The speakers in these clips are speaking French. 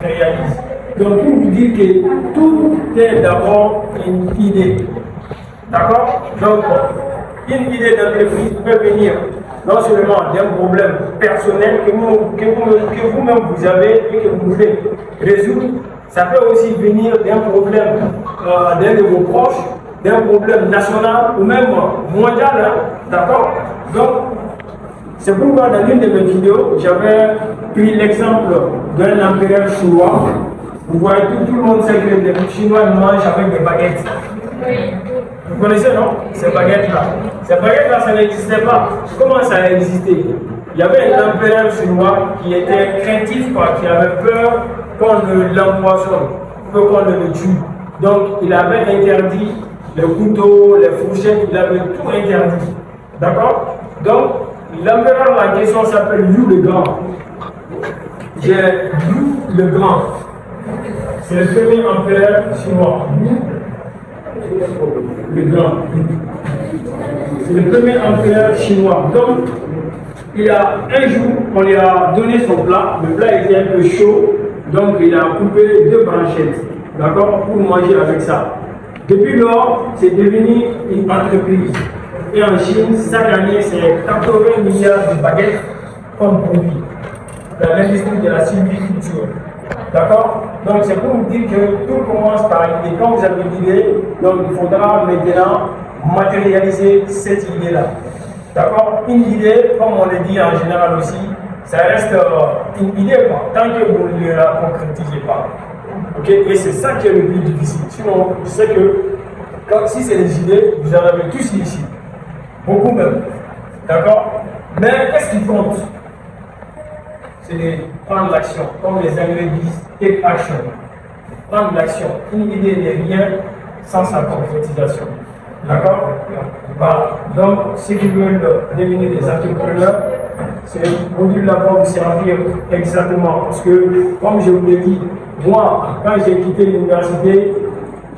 réalise. Donc, pour vous dire que tout est d'abord une idée. D'accord? Donc, une idée d'entreprise peut venir non seulement d'un problème personnel que vous-même vous avez et que vous voulez résoudre, ça peut aussi venir d'un problème d'un de vos proches, d'un problème national ou même mondial. Hein? D'accord? Donc, c'est pourquoi dans l'une de mes vidéos, j'avais pris l'exemple d'un empereur chinois. Vous voyez, tout le monde sait que les Chinois mangent avec des baguettes. Vous connaissez, non? Ces baguettes-là. Ces baguettes-là, ça n'existait pas. Comment ça a existé? Il y avait un empereur chinois qui était craintif, quoi, qui avait peur qu'on ne l'empoisonne, qu'on ne le tue. Donc, il avait interdit les couteaux, les fourchettes, il avait tout interdit. D'accord? Donc, l'empereur en question s'appelle Liu le Grand. J'ai Liu le Grand. C'est le premier empereur chinois. Le Grand. C'est le premier empereur chinois. Donc, il a un jour, on lui a donné son plat. Le plat était un peu chaud. Donc, il a coupé 2 branchettes. D'accord? Pour manger avec ça. Depuis lors, c'est devenu une entreprise. Et en Chine, chaque année, c'est 80 milliards de baguettes comme produit dans l'industrie de la sylviculture. D'accord? Donc c'est pour vous dire que tout commence par l'idée. Quand vous avez l'idée, donc il faudra maintenant matérialiser cette idée-là. D'accord? Une idée, comme on le dit en général aussi, ça reste une idée quoi, tant que vous ne la concrétisez pas. Ok? Et c'est ça qui est le plus difficile. Sinon, je sais que si c'est des idées, vous en avez tous ici. Beaucoup même. D'accord? Mais qu'est-ce qui compte? C'est de prendre l'action. Comme les Anglais disent, take action. Prendre l'action. Une idée n'est rien sans sa concrétisation. D'accord? Voilà. Donc, ceux qui veulent devenir des entrepreneurs, c'est module là-bas vous servir exactement. Parce que, comme je vous l'ai dit, moi, quand j'ai quitté l'université,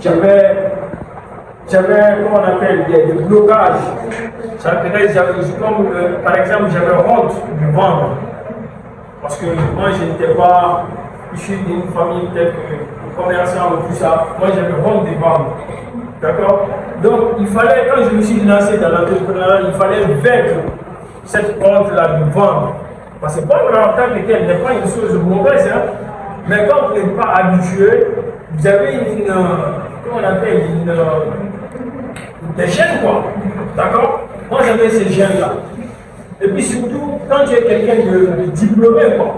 j'avais, comment on appelle, des blocages. Par exemple, j'avais honte de vendre. Parce que moi, je n'étais pas issu d'une famille peut-être commerçante ou tout ça. Moi, j'avais honte de vendre. D'accord? Donc, il fallait, quand je me suis lancé dans l'entrepreneuriat, il fallait vaincre cette honte-là de vendre. Parce que vendre en tant que tel n'est pas une chose mauvaise, hein? Mais quand vous n'êtes pas habitué, vous avez comment on appelle, des gènes, quoi. D'accord? Moi, j'avais ces gènes-là. Et puis surtout, quand tu es quelqu'un de diplômé, quoi.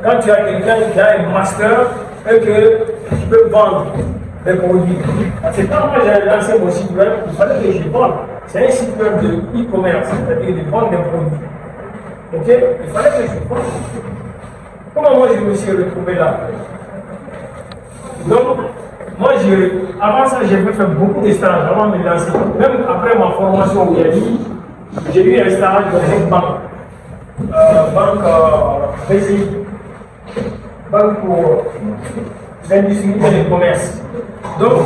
Quand tu as quelqu'un qui a un master et que tu peux vendre des produits. Parce que quand moi j'ai lancé mon site web, il fallait que je vende. C'est un site web de e-commerce, c'est-à-dire de vendre des produits. Ok? Il fallait que je vende. Comment moi je me suis retrouvé là? Donc, moi, avant ça, j'ai fait beaucoup de stages avant de me lancer. Même après ma formation au Yali, j'ai eu un stage dans une banque. Banque BCI. Banque pour l'industrie et le commerce. Donc,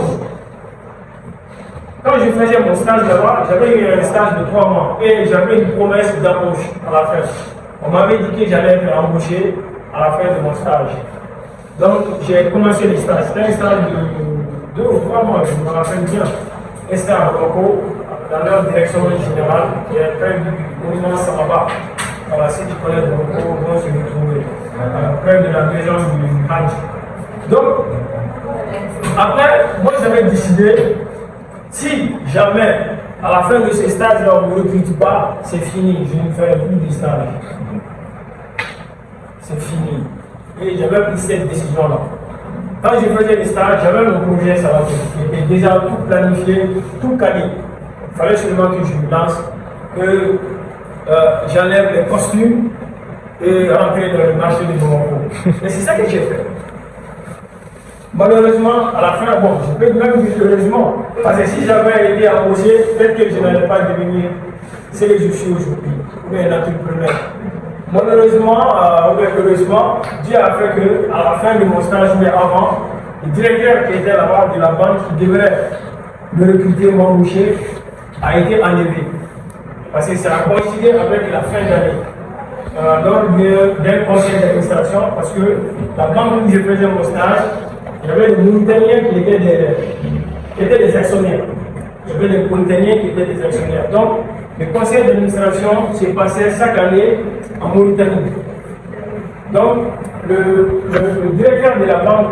quand je faisais mon stage là-bas, j'avais eu un stage de 3 mois et j'avais une promesse d'embauche à la fin. On m'avait dit que j'allais être embauché à la fin de mon stage. Donc, j'ai commencé le stage. C'était un stage de 2 ou 3 mois, je me rappelle bien. Un stage à Bamako, dans leur direction générale, qui est près du monument Samaba. Voilà, si tu connais Bamako, vont se retrouver. Près de la maison du Hajj. Donc, après, moi j'avais décidé, si jamais, à la fin de ce stage-là, on ne me recrute pas, c'est fini, je ne ferai plus de stage. C'est fini. Et j'avais pris cette décision-là. Quand je faisais des stages, j'avais mon projet, ça va qui était déjà tout planifié, tout calé. Il fallait seulement que je me lance, que j'enlève les costumes et rentrer dans le marché de Bamako. Et c'est ça que j'ai fait. Malheureusement, à la fin, bon, je peux même dire heureusement, parce que si j'avais été embauché, peut-être que je n'allais pas devenir ce que je suis aujourd'hui, ou un entrepreneur. Malheureusement, ou heureusement, Dieu a fait que, à la fin de mon stage, mais avant, le directeur qui était là-bas de la banque, qui devrait me recruter, m'embaucher, a été enlevé. Parce que ça a coïncidé avec la fin d'année. lors d'un conseil d'administration parce que la banque où je faisais mon stage, il y avait des Mauritaniens qui étaient des actionnaires. Il y avait des Mauritaniens qui étaient des actionnaires. Donc, le conseil d'administration s'est passé chaque année en Mauritanie. Donc, le directeur de la banque